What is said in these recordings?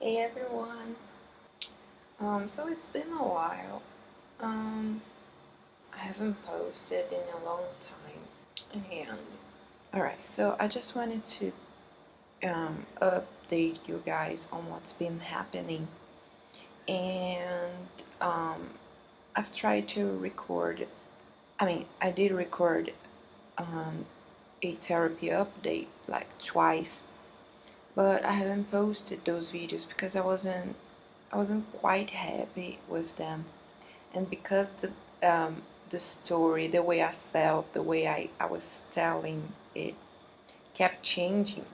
Hey everyone. So it's been a while. I haven't posted in a long time. And alright, so I just wanted to update you guys on what's been happening. And I've tried to record. I did record a therapy update like twice, but I haven't posted those videos because I wasn't quite happy with them, and because the story, the way I felt, the way I was telling it kept changing.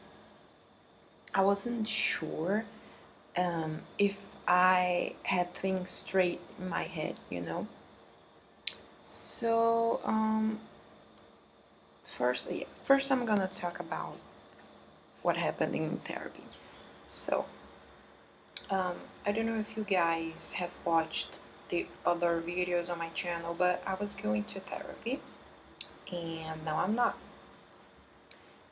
I wasn't sure if I had things straight in my head. So first I'm gonna talk about what happened in therapy. So I don't know if you guys have watched the other videos on my channel, but I was going to therapy and now I'm not.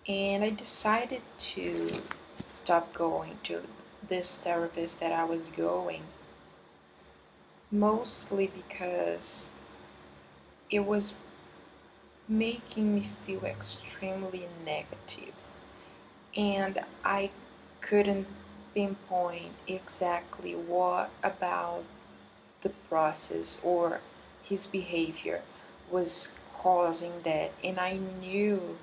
And I decided to stop going to this therapist that I was going, mostly because it was making me feel extremely negative, and I couldn't pinpoint exactly what about the process or his behavior was causing that. And I knew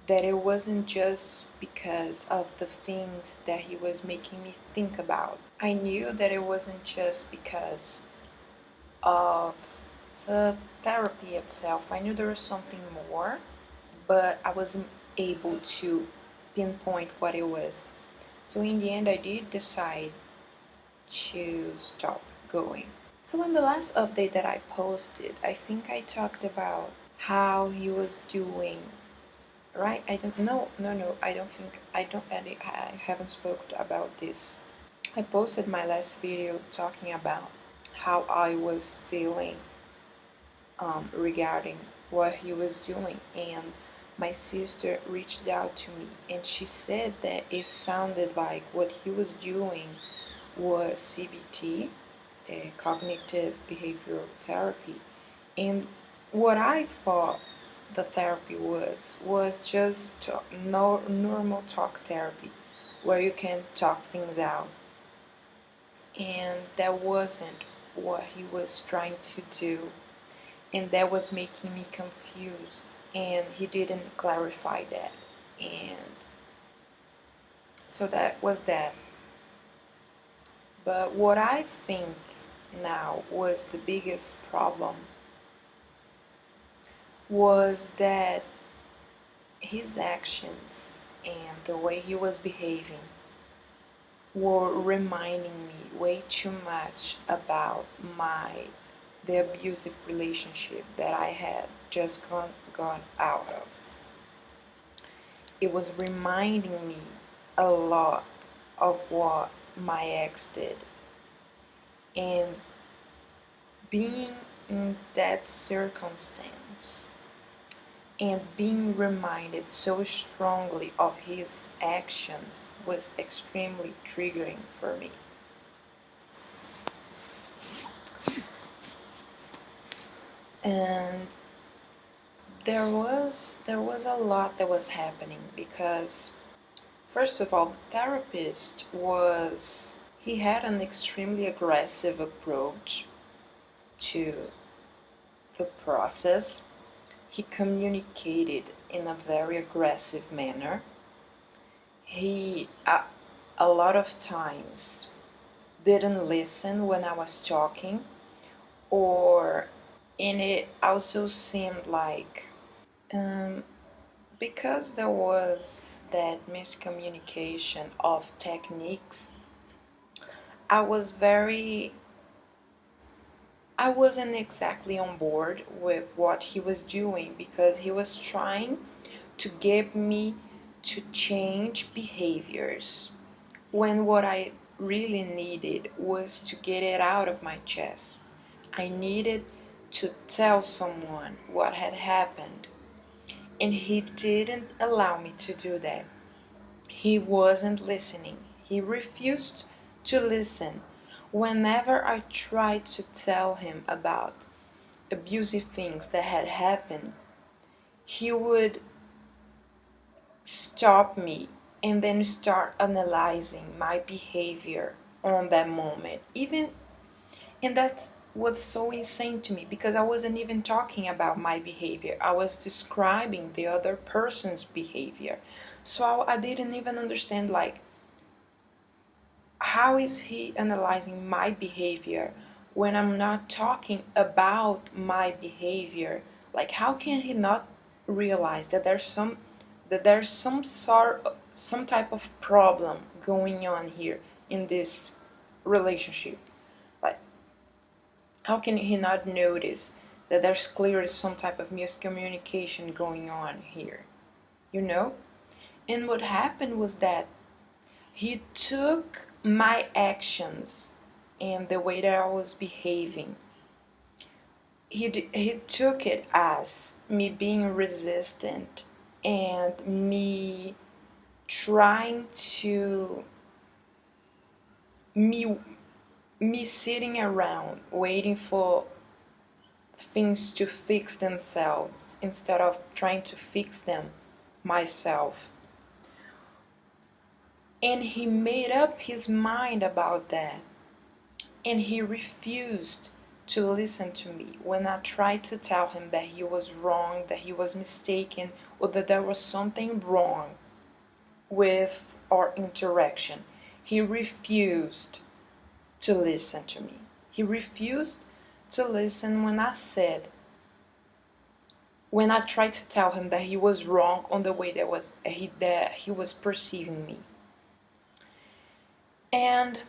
that it wasn't just because of the things that he was making me think about. I knew that it wasn't just because of the therapy itself. I knew there was something more, but I wasn't able to pinpoint what it was. So in the end, I did decide to stop going. So in the last update that I posted, I think I talked about how he was doing, right? I don't know. No, I don't think I haven't spoken about this. I posted my last video talking about how I was feeling regarding what he was doing, and my sister reached out to me and she said that it sounded like what he was doing was CBT, cognitive behavioral therapy. And what I thought the therapy was just normal talk therapy, where you can talk things out. And that wasn't what he was trying to do, and that was making me confused, and he didn't clarify that. And so that was that. But what I think now was the biggest problem was that his actions and the way he was behaving were reminding me way too much about the abusive relationship that I had just gone out of. It was reminding me a lot of what my ex did. And being in that circumstance and being reminded so strongly of his actions was extremely triggering for me. And there was a lot that was happening, because first of all, the therapist he had an extremely aggressive approach to the process. He communicated in a very aggressive manner. He a lot of times didn't listen when I was talking, and it also seemed like because there was that miscommunication of techniques, I wasn't exactly on board with what he was doing, because he was trying to get me to change behaviors, when what I really needed was to get it out of my chest. I needed to tell someone what had happened, and he didn't allow me to do that. He wasn't listening. He refused to listen. Whenever I tried to tell him about abusive things that had happened, he would stop me and then start analyzing my behavior on that moment. Even and that's what's so insane to me, because I wasn't even talking about my behavior. I was describing the other person's behavior. So I didn't even understand, like, how is he analyzing my behavior when I'm not talking about my behavior? Like, how can he not realize that some type of problem going on here in this relationship? Like, how can he not notice that there's clearly some type of miscommunication going on here? You know? And what happened was that he took my actions and the way that I was behaving. He took it as me being resistant and me trying to me me sitting around waiting for things to fix themselves instead of trying to fix them myself. And he made up his mind about that. And he refused to listen to me when I tried to tell him that he was wrong, that he was mistaken, or that there was something wrong with our interaction. He refused to listen to me. He refused to listen when I tried to tell him that he was wrong on the way that he was perceiving me. And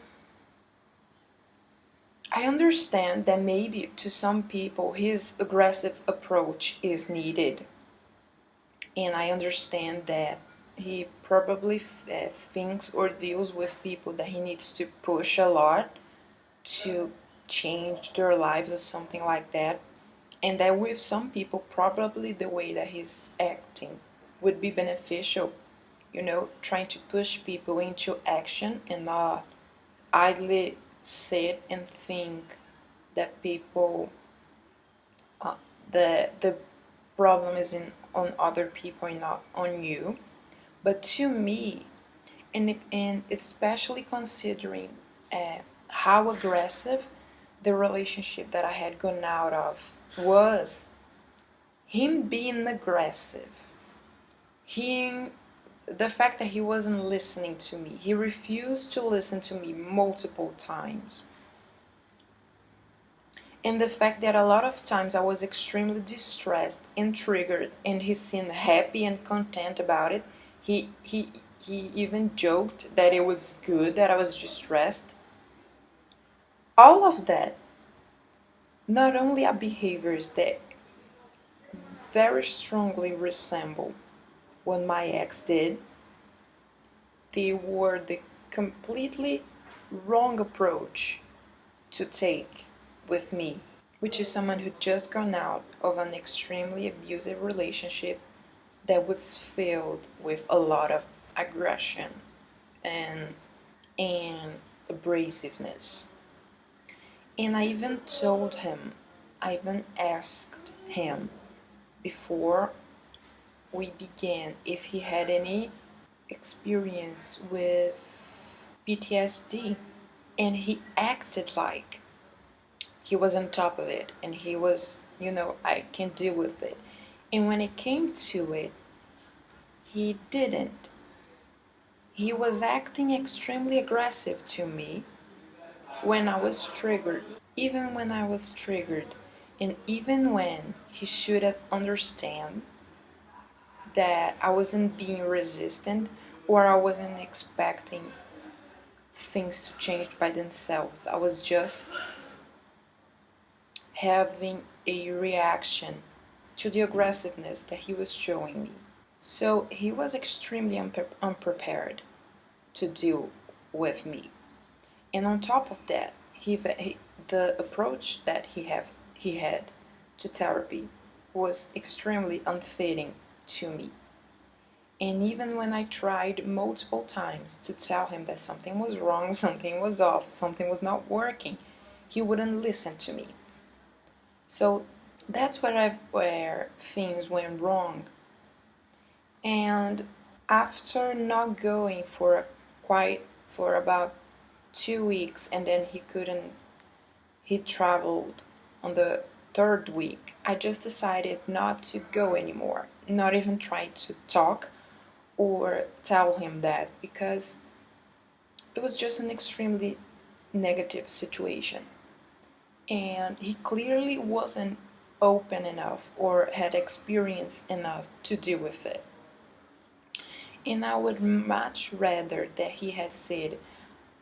I understand that maybe to some people his aggressive approach is needed. And I understand that he probably thinks or deals with people that he needs to push a lot to change their lives or something like that. And that with some people, probably the way that he's acting would be beneficial, trying to push people into action and not idly sit and think that people, the problem is on other people and not on you. But to me, and especially considering how aggressive the relationship that I had gone out of was, him being aggressive, the fact that he wasn't listening to me, he refused to listen to me multiple times, and the fact that a lot of times I was extremely distressed and triggered, and he seemed happy and content about it. He even joked that it was good that I was distressed. All of that not only are behaviors that very strongly resemble what my ex did, they were the completely wrong approach to take with me, which is someone who just gone out of an extremely abusive relationship that was filled with a lot of aggression and abrasiveness. And I even asked him before we began if he had any experience with PTSD. And he acted like he was on top of it and he was, I can deal with it. And when it came to it, he didn't. He was acting extremely aggressive to me when I was triggered. Even when I was triggered, and even when he should have understand that I wasn't being resistant or I wasn't expecting things to change by themselves. I was just having a reaction to the aggressiveness that he was showing me. So he was extremely unprepared to deal with me. And on top of that, the approach that he had to therapy was extremely unfitting to me. And even when I tried multiple times to tell him that something was wrong, something was off, something was not working, he wouldn't listen to me. So that's where things went wrong. And after not going for about 2 weeks, and then he traveled on the third week, I just decided not to go anymore, not even try to talk or tell him that, because it was just an extremely negative situation. And he clearly wasn't open enough or had experience enough to deal with it. And I would much rather that he had said,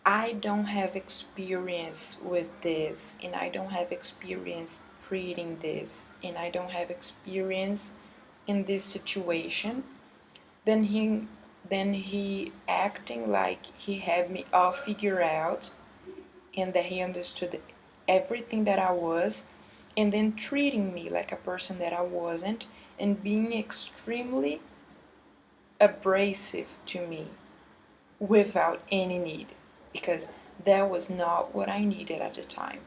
I don't have experience with this, and I don't have experience treating this, and I don't have experience in this situation, than he acting like he had me all figured out and that he understood everything that I was, and then treating me like a person that I wasn't, and being extremely abrasive to me without any need, because that was not what I needed at the time.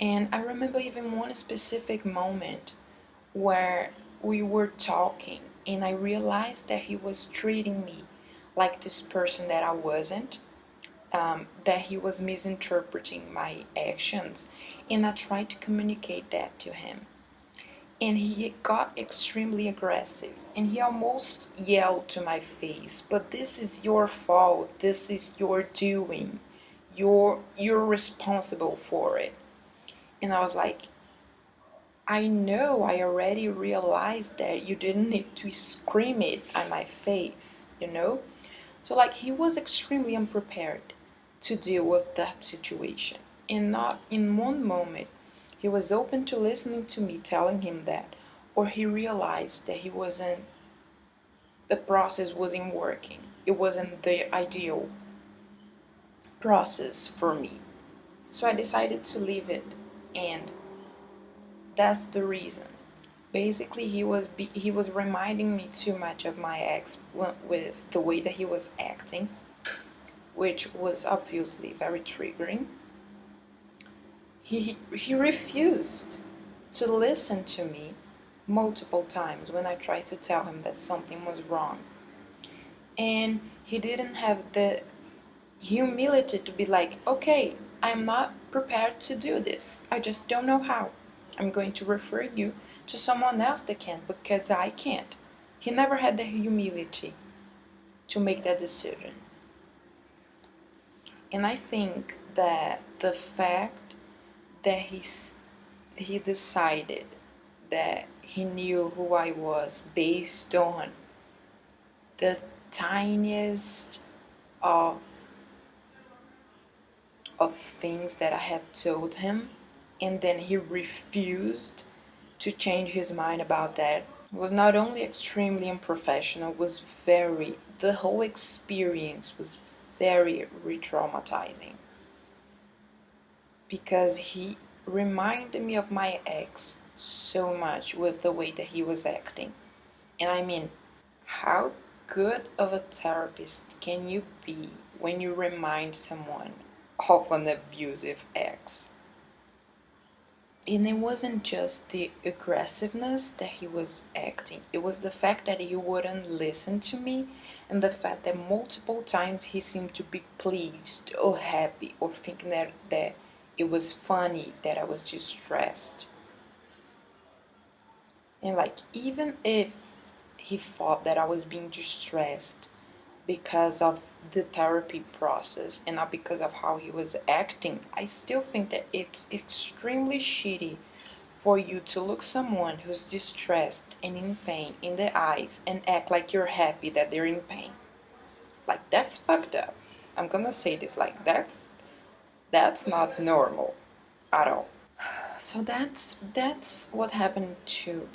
And I remember even one specific moment where we were talking and I realized that he was treating me like this person that I wasn't, that he was misinterpreting my actions, and I tried to communicate that to him. And he got extremely aggressive and he almost yelled to my face, but this is your fault, this is your doing, you're responsible for it. And I was like, I know, I already realized that you didn't need to scream it at my face. So like, he was extremely unprepared to deal with that situation, and not in one moment he was open to listening to me telling him that, or he realized that the process wasn't working, it wasn't the ideal process for me. So I decided to leave it, and that's the reason. Basically, he was reminding me too much of my ex with the way that he was acting, which was obviously very triggering. He refused to listen to me multiple times when I tried to tell him that something was wrong. And he didn't have the humility to be like, okay, I'm not prepared to do this. I just don't know how. I'm going to refer you to someone else that can, because I can't. He never had the humility to make that decision. And I think that the fact that he decided that he knew who I was based on the tiniest of things that I had told him, and then he refused to change his mind about that, was not only extremely unprofessional, the whole experience was very re-traumatizing, because he reminded me of my ex so much with the way that he was acting. And I mean, how good of a therapist can you be when you remind someone of an abusive ex? And it wasn't just the aggressiveness that he was acting, it was the fact that he wouldn't listen to me, and the fact that multiple times he seemed to be pleased or happy or thinking that it was funny that I was distressed. And like, even if he thought that I was being distressed because of the therapy process and not because of how he was acting, I still think that it's extremely shitty for you to look someone who's distressed and in pain in the eyes and act like you're happy that they're in pain. Like, that's fucked up. I'm gonna say this, like, that's not normal at all. So that's what happened to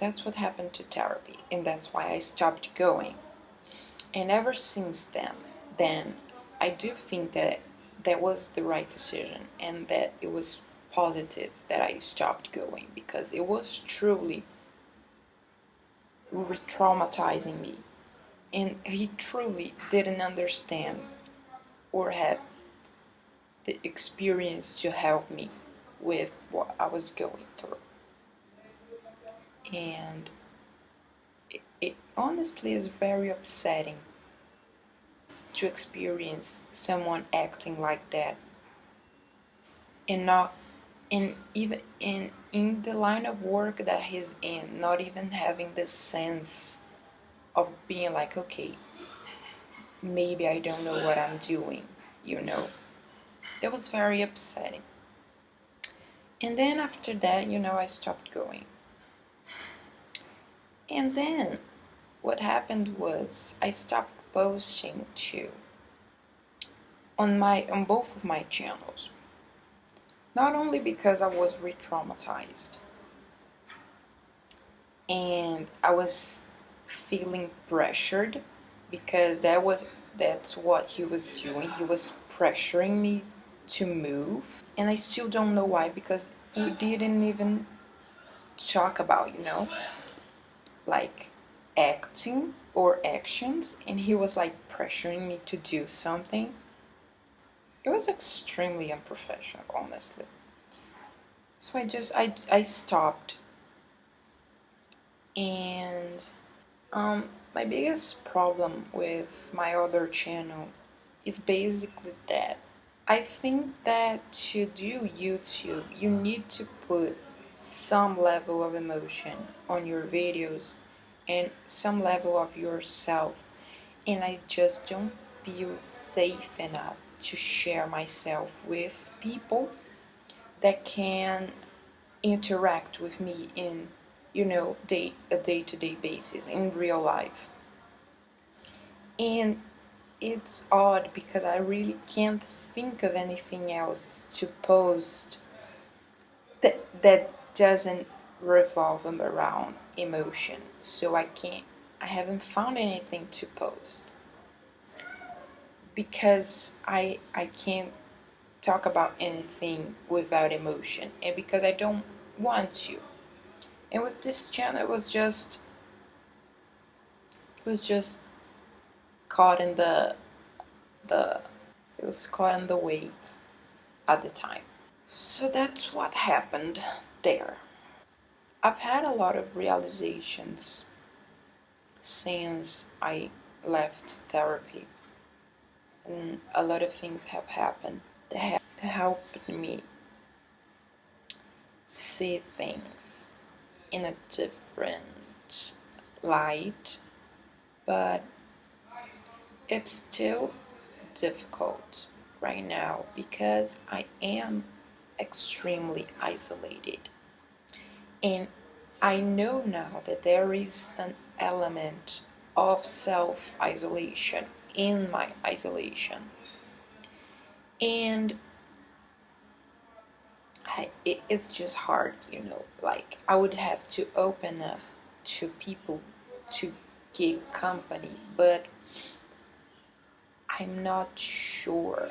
therapy, and that's why I stopped going. And ever since then I do think that that was the right decision, and that it was positive that I stopped going, because it was truly re-traumatizing me, and he truly didn't understand or had the experience to help me with what I was going through. And it honestly is very upsetting to experience someone acting like that, and not in even in the line of work that he's in, not even having the sense of being like, okay, maybe I don't know what I'm doing, you know. That was very upsetting. And then after that, I stopped going. And then what happened was I stopped posting too on both of my channels. Not only because I was re-traumatized and I was feeling pressured, because that's what he was doing. He was pressuring me to move, and I still don't know why, because we didn't even talk about, like acting or actions, and he was like pressuring me to do something. It was extremely unprofessional, honestly. So I stopped. And my biggest problem with my other channel is basically that I think that to do YouTube, you need to put some level of emotion on your videos and some level of yourself. And I just don't feel safe enough to share myself with people that can interact with me in, a day-to-day basis in real life. And it's odd because I really can't think of anything else to post that doesn't revolve around emotion. So I haven't found anything to post because I can't talk about anything without emotion, and because I don't want to. And with this channel, it was just caught in the it was caught in the wave at the time. So that's what happened there. I've had a lot of realizations since I left therapy, and a lot of things have happened that have helped me see things in a different light, but it's still difficult right now because I am extremely isolated. And I know now that there is an element of self-isolation in my isolation. And it's just hard, like I would have to open up to people to get company, but I'm not sure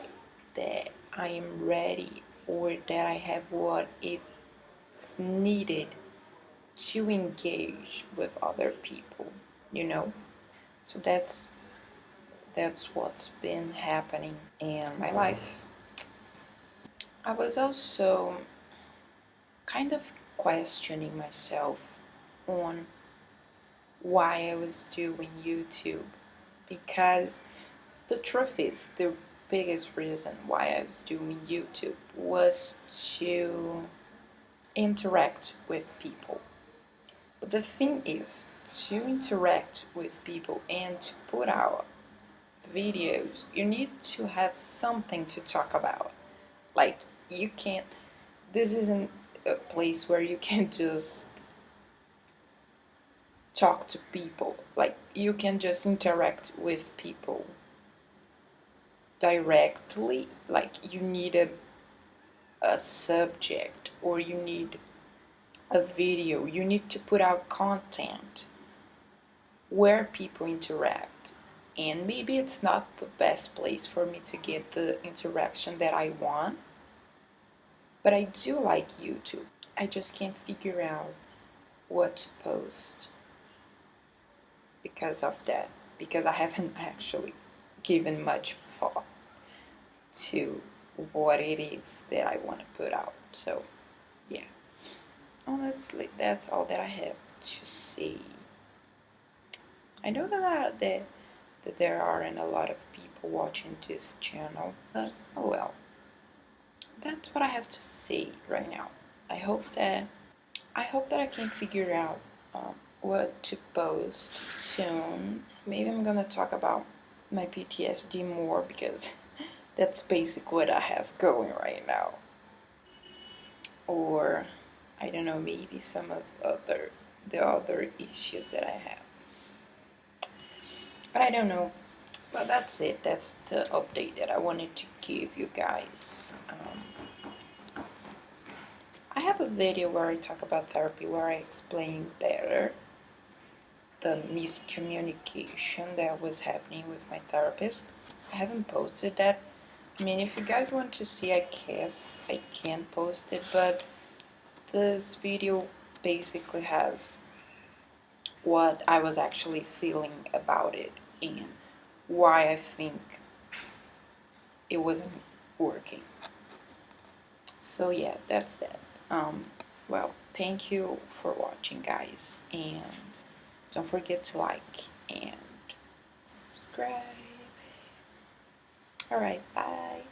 that I am ready or that I have what is needed to engage with other people. So that's what's been happening in my life. I was also kind of questioning myself on why I was doing YouTube, because the truth is the biggest reason why I was doing YouTube was to interact with people. But the thing is, to interact with people and to put out videos, you need to have something to talk about. Like, you can't, this isn't a place where you can just talk to people. Like, you can just interact with people directly. Like, you need a subject, or you need a video. You need to put out content where people interact. And maybe it's not the best place for me to get the interaction that I want, but I do like YouTube. I just can't figure out what to post. because of that, because I haven't actually given much thought to what it is that I want to put out. So yeah, honestly, that's all that I have to say. I know that there aren't a lot of people watching this channel, but oh well. That's what I have to say right now. I hope that I can figure out what to post soon. Maybe I'm gonna talk about my PTSD more because that's basically what I have going right now. Or I don't know, maybe some of the other issues that I have. But I don't know. But that's it. That's the update that I wanted to give you guys. I have a video where I talk about therapy, where I explain better the miscommunication that was happening with my therapist. I haven't posted that. I mean, if you guys want to see, I guess I can post it, but this video basically has what I was actually feeling about it and why I think it wasn't working. So yeah, that's that. Well, thank you for watching, guys, and don't forget to like and subscribe. Alright, bye.